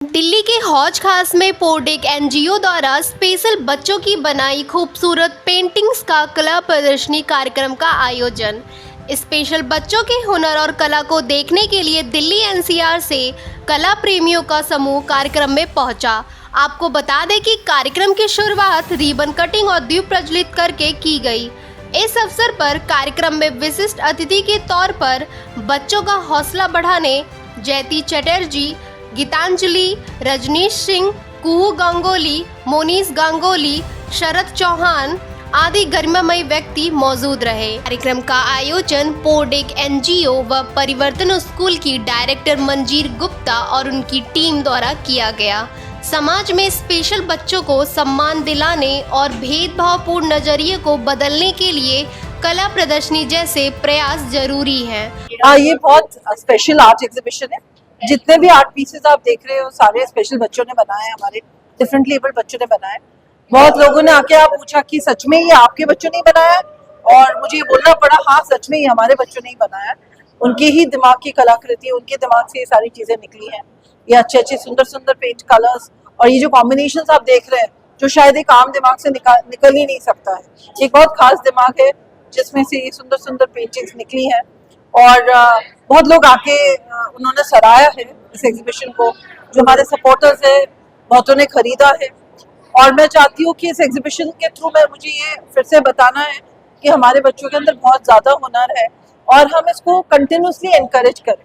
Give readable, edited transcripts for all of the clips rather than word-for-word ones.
दिल्ली के हौज खास में पोर्डेक एनजीओ द्वारा स्पेशल बच्चों की बनाई खूबसूरत पेंटिंग्स का कला प्रदर्शनी कार्यक्रम का आयोजन। स्पेशल बच्चों के हुनर और कला को देखने के लिए दिल्ली एनसीआर से कला प्रेमियों का समूह कार्यक्रम में पहुंचा। आपको बता दें कि कार्यक्रम की शुरुआत रिबन कटिंग और दीप प्रज्वलित करके की गई। इस अवसर पर कार्यक्रम में विशिष्ट अतिथि के तौर पर बच्चों का हौसला बढ़ाने जयती चटर्जी, गीतांजलि, रजनीश सिंह, कुहू गांगुली, मोनीश गांगुली, शरद चौहान आदि गरिमामयी व्यक्ति मौजूद रहे। कार्यक्रम का आयोजन पोर्डेक एनजीओ व परिवर्तन स्कूल की डायरेक्टर मंजीर गुप्ता और उनकी टीम द्वारा किया गया। समाज में स्पेशल बच्चों को सम्मान दिलाने और भेदभावपूर्ण नजरिए को बदलने के लिए कला प्रदर्शनी जैसे प्रयास जरूरी हैं। ये बहुत स्पेशल आर्ट एग्जीबिशन है। जितने भी आर्ट पीसेस आप देख रहे हो सारे स्पेशल बच्चों ने बनाए हैं, हमारे डिफरेंटली एबल्ड बच्चों ने बनाए। बहुत लोगों ने आके पूछा कि सच में ये आपके बच्चों ने बनाया है, और मुझे ये बोलना पड़ा हाँ सच में ये हमारे बच्चों ने ही बनाया है। उनके ही दिमाग की कलाकृति, उनके दिमाग से ये सारी चीजें निकली हैं। ये अच्छे अच्छे सुंदर सुंदर पेंट कलर्स और ये जो कॉम्बिनेशन आप देख रहे हैं जो शायद एक आम दिमाग से निकल ही नहीं सकता है। एक बहुत खास दिमाग है जिसमें से ये सुंदर सुंदर पेंटिंग्स निकली हैं। और बहुत लोग आके उन्होंने सराहा है इस एग्जीबिशन को। जो हमारे सपोर्टर्स है बहुतों ने खरीदा है। और मैं चाहती हूँ कि इस एग्जीबिशन के थ्रू मुझे ये फिर से बताना है कि हमारे बच्चों के अंदर बहुत ज़्यादा हुनर है और हम इसको कंटिन्यूसली एनकरेज करें।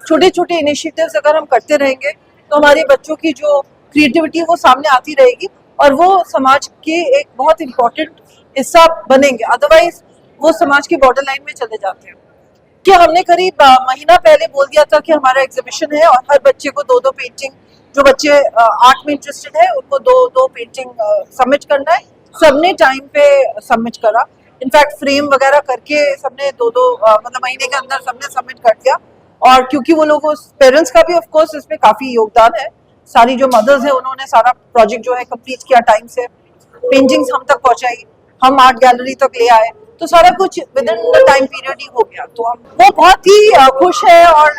छोटे छोटे इनिशिएटिव्स अगर हम करते रहेंगे तो हमारे बच्चों की जो क्रिएटिविटी वो सामने आती रहेगी और वो समाज के एक बहुत इम्पोर्टेंट हिस्सा बनेंगे। अदरवाइज वो समाज के बॉर्डर लाइन में चले जाते हैं। कि हमने करीब महीना पहले बोल दिया था कि हमारा एग्जीबिशन है और हर बच्चे को दो पेंटिंग, जो बच्चे आर्ट में इंटरेस्टेड है उनको दो पेंटिंग सबमिट करना है। सबने टाइम पे सबमिट करा। इनफैक्ट फ्रेम वगैरह करके सबने दो मतलब महीने के अंदर सबने सबमिट कर दिया। और क्योंकि वो लोगों पेरेंट्स का भी ऑफ कोर्स इसमें काफी योगदान है। सारी जो मदर्स है उन्होंने सारा प्रोजेक्ट जो है कंप्लीट किया टाइम से। पेंटिंग्स हम तक पहुंचाई, हम आर्ट गैलरी तक ले आए, तो सारा कुछ within the time period ही हो गया। तो हम वो बहुत ही खुश है और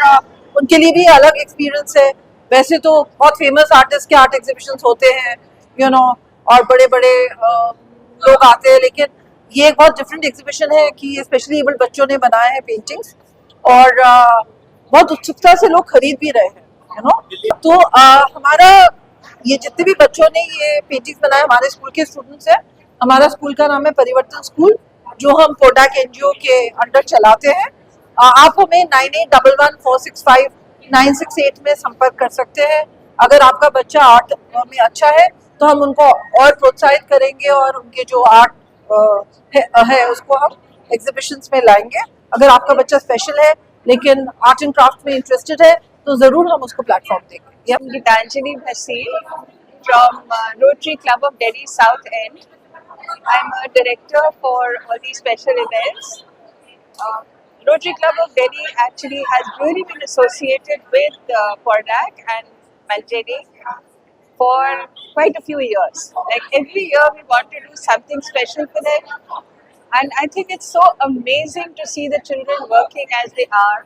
उनके लिए भी अलग एक्सपीरियंस है। वैसे तो बहुत फेमस आर्टिस्ट के आर्ट एग्जीबिशंस होते हैं और बड़े बड़े लोग आते हैं, लेकिन ये एक बहुत डिफरेंट एग्जीबिशन है कि स्पेशली एबल्ड बच्चों ने बनाए हैं पेंटिंग्स और बहुत उत्सुकता से लोग खरीद भी रहे हैं तो हमारा ये जितने भी बच्चों ने ये पेंटिंग्स बनाए हमारे स्कूल के स्टूडेंट्स हैं। हमारा स्कूल का नाम है परिवर्तन स्कूल, जो हम पोर्डेक एनजीओ के अंडर चलाते हैं। आप हमें 9811465968 में संपर्क कर सकते हैं। अगर आपका बच्चा आर्ट में अच्छा है तो हम उनको और प्रोत्साहित करेंगे और उनके जो आर्ट है उसको हम एग्जीबिशंस में लाएंगे। अगर आपका बच्चा स्पेशल है लेकिन आर्ट एंड क्राफ्ट में इंटरेस्टेड है तो जरूर हम उसको प्लेटफॉर्म देंगे। Geetanjali Bhasil from Rotary Club of Delhi South End. I'm a director for all these special events. Rotary Club of Delhi actually has really been associated with Poordak and Manjeri for quite a few years. Like every year we want to do something special for them, and I think it's so amazing to see the children working as they are.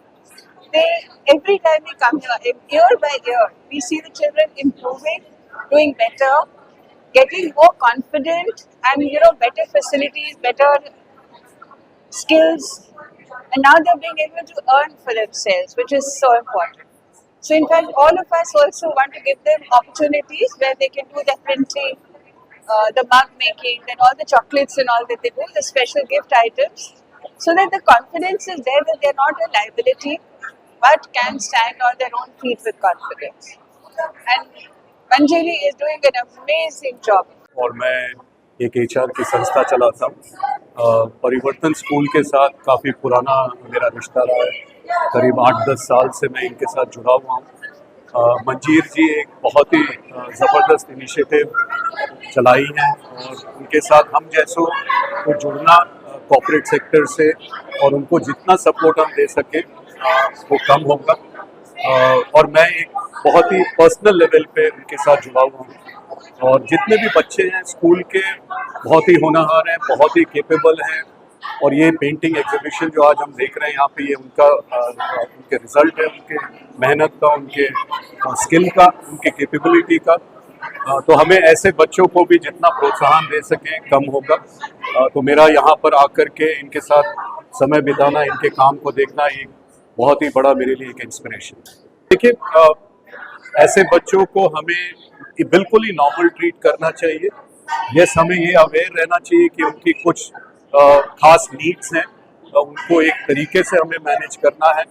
Every time we come here, year by year, we see the children improving, doing better, getting more confident, and better facilities, better skills, and now they're being able to earn for themselves, which is so important. So in fact, all of us also want to give them opportunities where they can do the printing, the mug making, then all the chocolates and all that they do, the special gift items, so that the confidence is there that they're not a liability, but can stand on their own feet with confidence. And Manjeri is doing an amazing job. और मैं एक HR की संस्था चलाता हूँ। परिवर्तन school के साथ काफ़ी पुराना मेरा रिश्ता रहा है। करीब 8-10 साल से मैं इनके साथ जुड़ा हुआ हूँ। मंजीर जी एक बहुत ही ज़बरदस्त इनिशिएटिव चलाई है और उनके साथ हम जैसों को जुड़ना कॉर्पोरेट सेक्टर से और उनको जितना सपोर्ट हम दे सकें वो कम होगा। और मैं एक बहुत ही पर्सनल लेवल पे उनके साथ जुड़ा हुआ हूँ और जितने भी बच्चे हैं स्कूल के बहुत ही होनहार हैं, बहुत ही केपेबल हैं और ये पेंटिंग एग्जीबिशन जो आज हम देख रहे हैं यहाँ पे, ये उनके रिजल्ट है, उनके मेहनत का, उनके स्किल का, उनके कैपेबिलिटी का। तो हमें ऐसे बच्चों को भी जितना प्रोत्साहन दे सकें कम होगा। तो मेरा यहाँ पर आकर के इनके साथ समय बिताना, इनके काम को देखना, ये बहुत ही बड़ा मेरे लिए एक इंस्पिरेशन है। देखिए, ऐसे बच्चों को हमें बिल्कुल ही नॉर्मल ट्रीट करना चाहिए। यस, हमें ये अवेयर रहना चाहिए कि उनकी कुछ खास नीड्स हैं, उनको एक तरीके से हमें मैनेज करना है।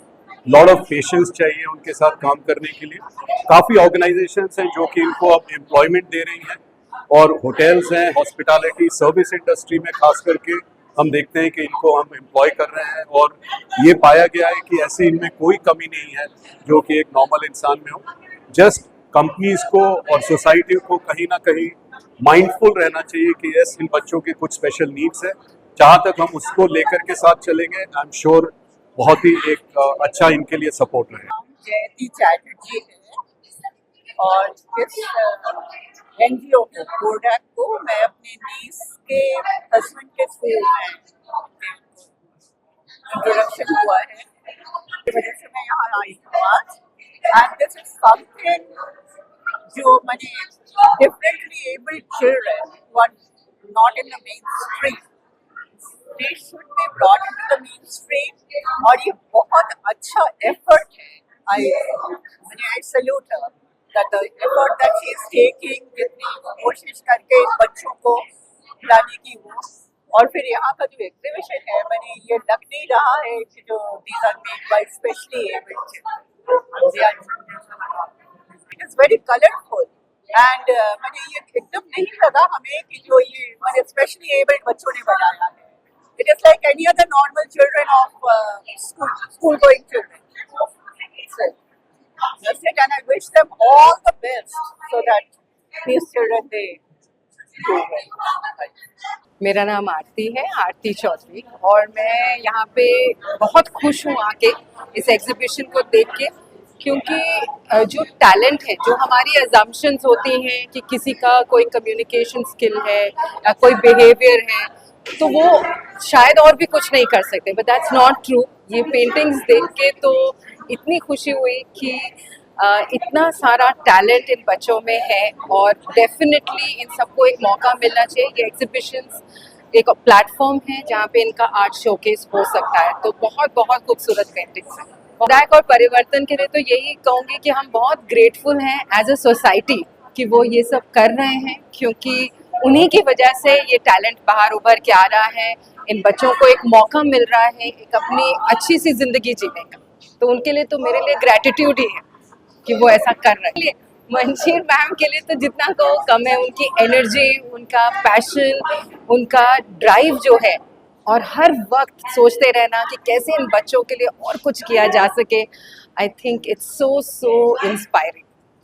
लॉट ऑफ पेशेंस चाहिए उनके साथ काम करने के लिए। काफ़ी ऑर्गेनाइजेशंस हैं जो कि इनको अब एम्प्लॉयमेंट दे रही हैं, और होटल्स हैं, हॉस्पिटैलिटी सर्विस इंडस्ट्री में खास करके हम देखते हैं कि इनको हम एम्प्लॉय कर रहे हैं, और ये पाया गया है कि ऐसे इनमें कोई कमी नहीं है जो कि एक नॉर्मल इंसान में हो। जस्ट कंपनीज को और सोसाइटी को कहीं ना कहीं माइंडफुल रहना चाहिए कि यस, इन बच्चों की कुछ स्पेशल नीड्स है। जहाँ तक हम उसको लेकर के साथ चलेंगे, आई एम श्योर बहुत ही एक अच्छा इनके लिए सपोर्ट रहेगा। जयंती चैटर्जी है, और इस एनजीओ को, कोडैक को, मैं अपने नीस के हस्बैंड के स्कूल में इंट्रोडक्शन हुआ है, इस वजह से मैं यहाँ आई हूँ आज। एंड दिस इज समथिंग जो मैंने differently abled children who are not in the mainstream, they should be brought into the mainstream, और ये बहुत अच्छा effort है। I salute her that the effort that she is taking, जितनी कोशिश करके इन बच्चों को लाने की वो। और फिर यहाँ का जो एग्जीबिशन है, मैंने ये लग नहीं रहा है कि जो these are made by specially abled children, it is very colorful, and मैंने ये एकदम नहीं लगा हमें कि जो ये मैंने स्पेशली एबल्ड बच्चों ने बनाया है। It is like any other normal children of school-going children. That's it, and I wish them all the best so that these children they do well. मेरा नाम आरती है, आरती चौधरी, और मैं यहाँ पे बहुत खुश हूँ आके इस एग्जीबिशन को देख के, क्योंकि जो टैलेंट है, जो हमारी अजम्पशंस होती हैं कि किसी का कोई कम्युनिकेशन स्किल है या कोई बिहेवियर है, तो वो शायद और भी कुछ नहीं कर सकते, बट दैट्स नॉट ट्रू। ये पेंटिंग्स देख के तो इतनी खुशी हुई कि इतना सारा टैलेंट इन बच्चों में है, और डेफिनेटली इन सबको एक मौका मिलना चाहिए। ये एग्जीबिशंस एक प्लेटफॉर्म है जहाँ पे इनका आर्ट शोकेस हो सकता है। तो बहुत बहुत खूबसूरत पेंटिंग्स हैं। कोडैक और परिवर्तन के लिए तो यही कहूँगी कि हम बहुत ग्रेटफुल हैं एज अ सोसाइटी कि वो ये सब कर रहे हैं, क्योंकि उन्हीं की वजह से ये टैलेंट बाहर उभर के आ रहा है। इन बच्चों को एक मौका मिल रहा है एक अपनी अच्छी सी जिंदगी जीने का, तो उनके लिए तो मेरे लिए ग्रैटिट्यूड ही है कि वो ऐसा कर रहे हैं। मंशीर मैम के लिए तो जितना कहो कम है। उनकी एनर्जी, उनका पैशन, उनका ड्राइव जो है, और हर वक्त सोचते रहना कि कैसे इन बच्चों के लिए और कुछ किया जा सके, I think it's so inspiring.